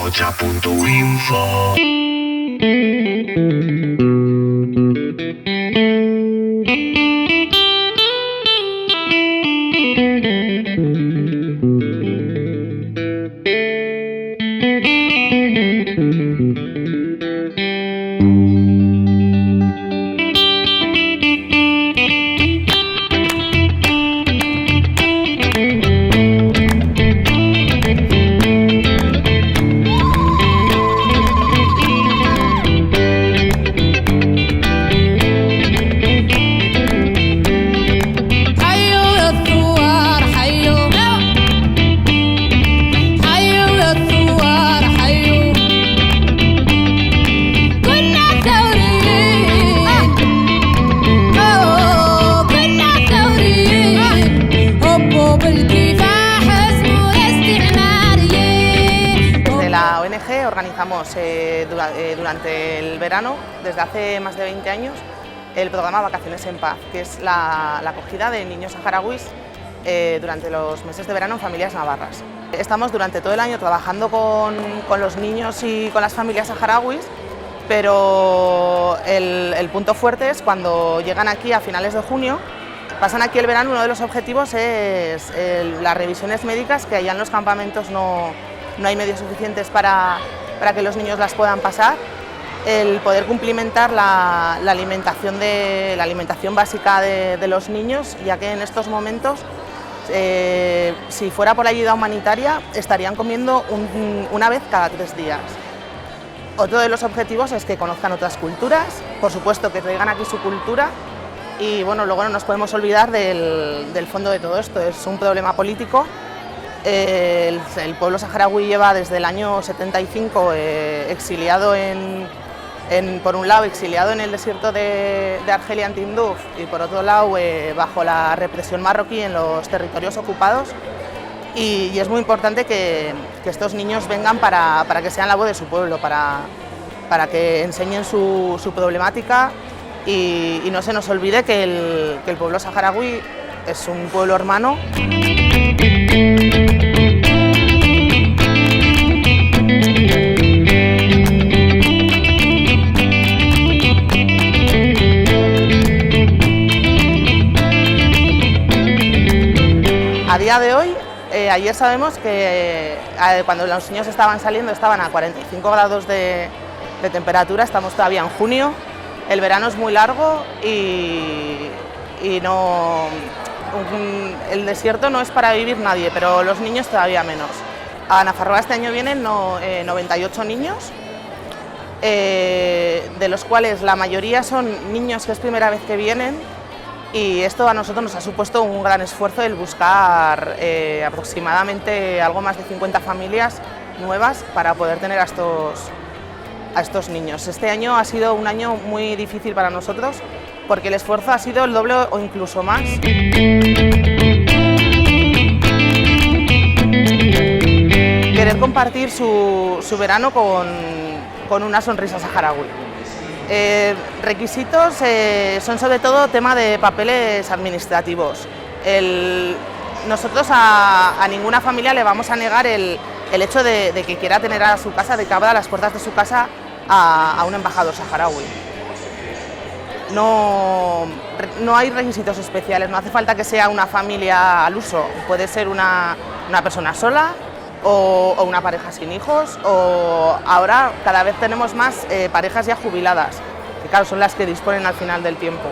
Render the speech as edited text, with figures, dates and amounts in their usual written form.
Mocha.info. Organizamos durante el verano, desde hace más de 20 años, el programa Vacaciones en Paz, que es la acogida de niños saharauis durante los meses de verano en familias navarras. Estamos durante todo el año trabajando con los niños y con las familias saharauis, pero el punto fuerte es cuando llegan aquí a finales de junio. Pasan aquí el verano, uno de los objetivos es las revisiones médicas, que allá en los campamentos no hay medios suficientes para que los niños las puedan pasar, el poder cumplimentar la alimentación básica de los niños, ya que en estos momentos, si fuera por la ayuda humanitaria, estarían comiendo una vez cada 3 días. Otro de los objetivos es que conozcan otras culturas, por supuesto que traigan aquí su cultura, y bueno, luego no nos podemos olvidar del fondo de todo esto. Es un problema político. El pueblo saharaui lleva desde el año 75 exiliado por un lado exiliado en el desierto de Argelia en Tinduf, y por otro lado bajo la represión marroquí en los territorios ocupados, y es muy importante que estos niños vengan para que sean la voz de su pueblo, para que enseñen su problemática, y no se nos olvide que el pueblo saharaui es un pueblo hermano. A día de hoy, ayer sabemos que cuando los niños estaban saliendo estaban a 45 grados de temperatura, estamos todavía en junio, el verano es muy largo y el desierto no es para vivir nadie, pero los niños todavía menos. A Nafarroa este año vienen 98 niños, de los cuales la mayoría son niños que es primera vez que vienen, y esto a nosotros nos ha supuesto un gran esfuerzo el buscar aproximadamente algo más de 50 familias nuevas para poder tener a estos niños. Este año ha sido un año muy difícil para nosotros porque el esfuerzo ha sido el doble o incluso más. Querer compartir su verano con una sonrisa saharaui. Requisitos son sobre todo tema de papeles administrativos. Nosotros a ninguna familia le vamos a negar el hecho de que quiera tener a su casa, de que abra las puertas de su casa a un embajador saharaui. No hay requisitos especiales, no hace falta que sea una familia al uso, puede ser una persona sola o una pareja sin hijos, o ahora cada vez tenemos más parejas ya jubiladas, que claro, son las que disponen al final del tiempo.